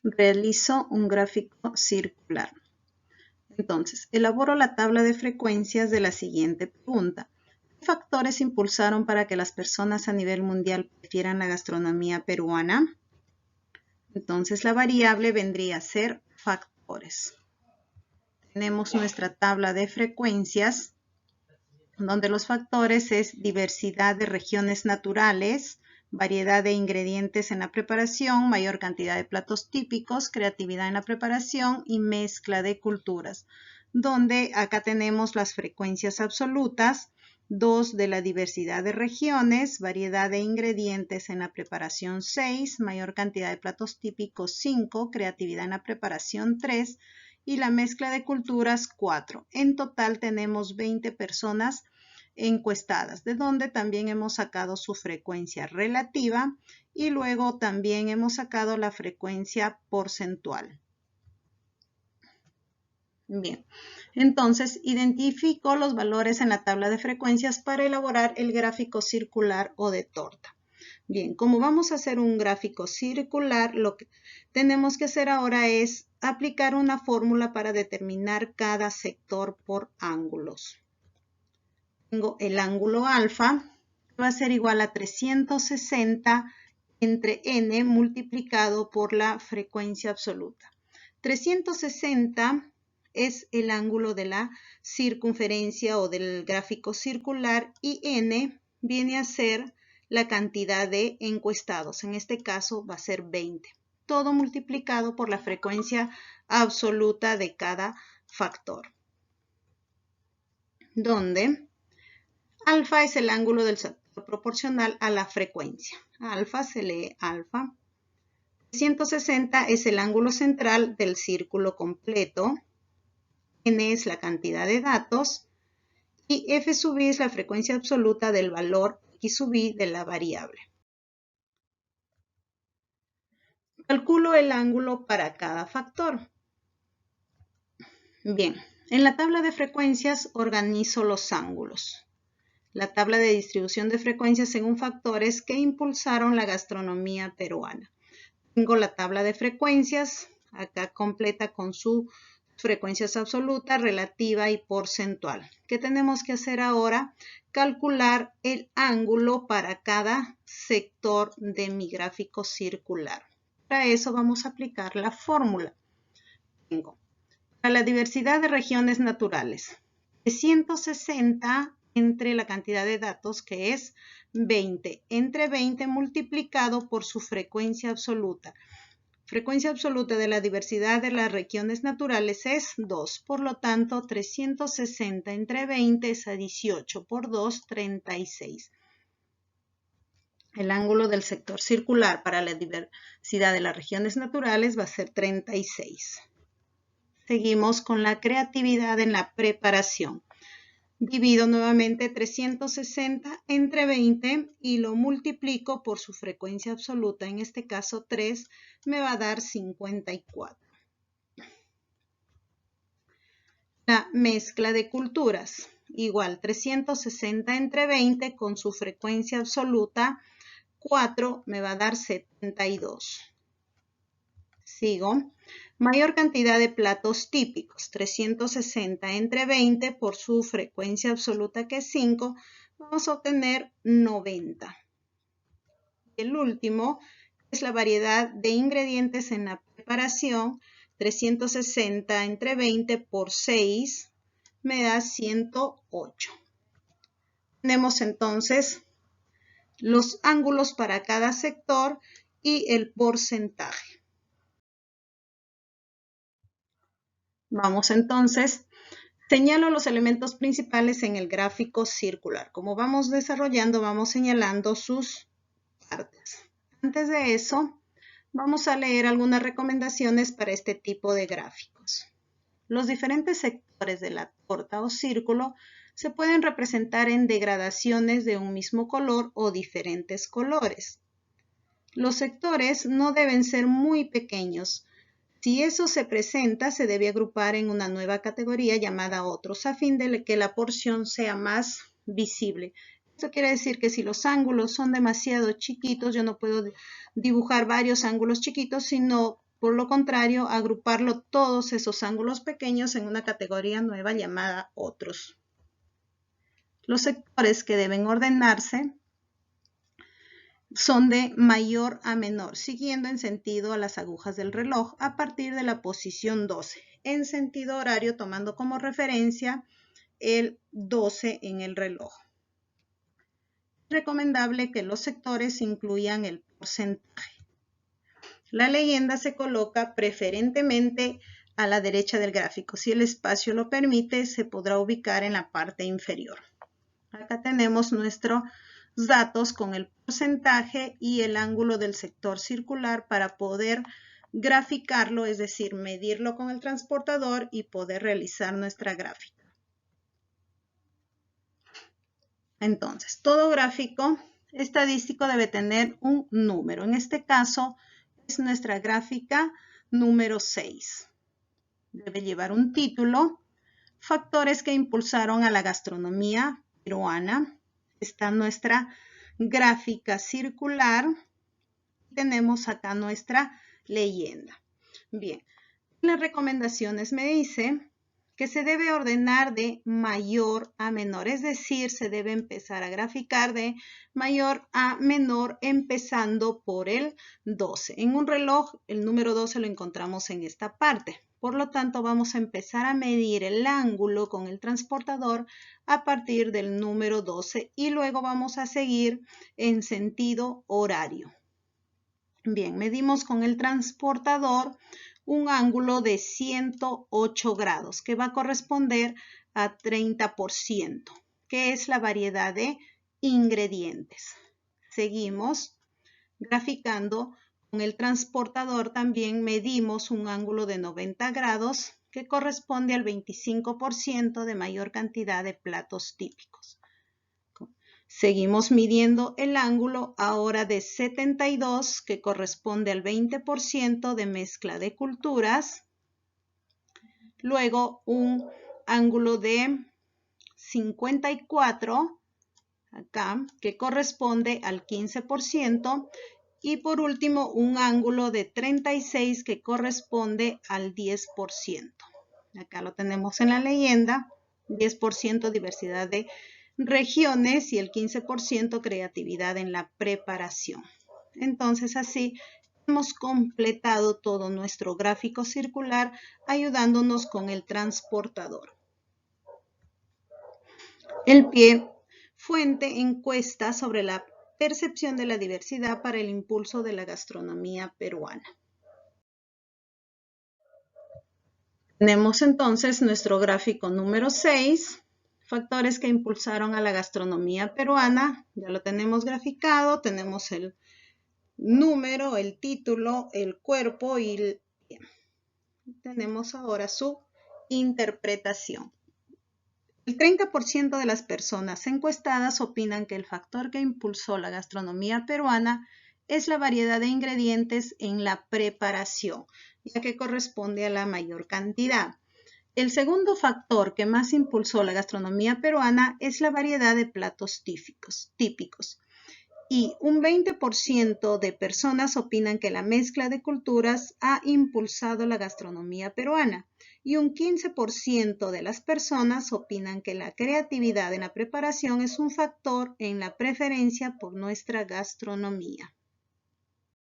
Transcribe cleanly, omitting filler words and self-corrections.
Realizo un gráfico circular. Entonces, elaboro la tabla de frecuencias de la siguiente pregunta. ¿Qué factores impulsaron para que las personas a nivel mundial prefieran la gastronomía peruana? Entonces, la variable vendría a ser factores. Tenemos nuestra tabla de frecuencias, donde los factores es diversidad de regiones naturales, variedad de ingredientes en la preparación, mayor cantidad de platos típicos, creatividad en la preparación y mezcla de culturas, donde acá tenemos las frecuencias absolutas, 2 de la diversidad de regiones, variedad de ingredientes en la preparación 6, mayor cantidad de platos típicos 5, creatividad en la preparación 3 y la mezcla de culturas 4. En total tenemos 20 personas encuestadas, de donde también hemos sacado su frecuencia relativa y luego también hemos sacado la frecuencia porcentual. Bien, entonces identifico los valores en la tabla de frecuencias para elaborar el gráfico circular o de torta. Bien, como vamos a hacer un gráfico circular, lo que tenemos que hacer ahora es aplicar una fórmula para determinar cada sector por ángulos. Tengo el ángulo alfa, que va a ser igual a 360 entre n multiplicado por la frecuencia absoluta. 360 es el ángulo de la circunferencia o del gráfico circular y n viene a ser la cantidad de encuestados. En este caso va a ser 20. Todo multiplicado por la frecuencia absoluta de cada factor. Donde alfa es el ángulo del sector proporcional a la frecuencia. Alfa se lee alfa. 360 es el ángulo central del círculo completo. N es la cantidad de datos. Y F sub i es la frecuencia absoluta del valor X sub i de la variable. Calculo el ángulo para cada factor. Bien, en la tabla de frecuencias organizo los ángulos. La tabla de distribución de frecuencias según factores que impulsaron la gastronomía peruana. Tengo la tabla de frecuencias, acá completa con sus frecuencias absoluta, relativa y porcentual. ¿Qué tenemos que hacer ahora? Calcular el ángulo para cada sector de mi gráfico circular. Para eso vamos a aplicar la fórmula. Tengo para la diversidad de regiones naturales, 360 entre la cantidad de datos que es 20, entre 20 multiplicado por su frecuencia absoluta. Frecuencia absoluta de la diversidad de las regiones naturales es 2, por lo tanto 360 entre 20 es a 18 por 2, 36. El ángulo del sector circular para la diversidad de las regiones naturales va a ser 36. Seguimos con la creatividad en la preparación. Divido nuevamente 360 entre 20 y lo multiplico por su frecuencia absoluta. En este caso 3 me va a dar 54. La mezcla de culturas. Igual 360 entre 20 con su frecuencia absoluta 4 me va a dar 72. Sigo. Mayor cantidad de platos típicos, 360 entre 20 por su frecuencia absoluta que es 5, vamos a obtener 90. El último es la variedad de ingredientes en la preparación, 360 entre 20 por 6 me da 108. Tenemos entonces los ángulos para cada sector y el porcentaje. Vamos entonces, señalo los elementos principales en el gráfico circular. Como vamos desarrollando, vamos señalando sus partes. Antes de eso, vamos a leer algunas recomendaciones para este tipo de gráficos. Los diferentes sectores de la torta o círculo se pueden representar en degradaciones de un mismo color o diferentes colores. Los sectores no deben ser muy pequeños. Si eso se presenta, se debe agrupar en una nueva categoría llamada otros a fin de que la porción sea más visible. Eso quiere decir que si los ángulos son demasiado chiquitos, yo no puedo dibujar varios ángulos chiquitos, sino Por lo contrario, agruparlo todos esos ángulos pequeños en una categoría nueva llamada otros. Los sectores que deben ordenarse son de mayor a menor, siguiendo en sentido a las agujas del reloj a partir de la posición 12, en sentido horario tomando como referencia el 12 en el reloj. Es recomendable que los sectores incluyan el porcentaje. La leyenda se coloca preferentemente a la derecha del gráfico. Si el espacio lo permite, se podrá ubicar en la parte inferior. Acá tenemos nuestros datos con el porcentaje y el ángulo del sector circular para poder graficarlo, es decir, medirlo con el transportador y poder realizar nuestra gráfica. Entonces, todo gráfico estadístico debe tener un número. En este caso, es nuestra gráfica número 6. Debe llevar un título, factores que impulsaron a la gastronomía peruana. Está nuestra gráfica circular. Tenemos acá nuestra leyenda. Bien, las recomendaciones me dice que se debe ordenar de mayor a menor, es decir, se debe empezar a graficar de mayor a menor empezando por el 12. En un reloj, el número 12 lo encontramos en esta parte. Por lo tanto, vamos a empezar a medir el ángulo con el transportador a partir del número 12 y luego vamos a seguir en sentido horario. Bien, medimos con el transportador un ángulo de 108 grados que va a corresponder a 30%, que es la variedad de ingredientes. Seguimos graficando con el transportador, también medimos un ángulo de 90 grados que corresponde al 25% de mayor cantidad de platos típicos. Seguimos midiendo el ángulo ahora de 72, que corresponde al 20% de mezcla de culturas. Luego un ángulo de 54, acá, que corresponde al 15%. Y por último, un ángulo de 36, que corresponde al 10%. Acá lo tenemos en la leyenda, 10% diversidad de regiones y el 15% creatividad en la preparación. Entonces así hemos completado todo nuestro gráfico circular ayudándonos con el transportador. El pie, fuente, encuesta sobre la percepción de la diversidad para el impulso de la gastronomía peruana. Tenemos entonces nuestro gráfico número 6. Factores que impulsaron a la gastronomía peruana, ya lo tenemos graficado, tenemos el número, el título, el cuerpo y tenemos ahora su interpretación. El 30% de las personas encuestadas opinan que el factor que impulsó la gastronomía peruana es la variedad de ingredientes en la preparación, ya que corresponde a la mayor cantidad. El segundo factor que más impulsó la gastronomía peruana es la variedad de platos típicos. Y un 20% de personas opinan que la mezcla de culturas ha impulsado la gastronomía peruana. Y un 15% de las personas opinan que la creatividad en la preparación es un factor en la preferencia por nuestra gastronomía.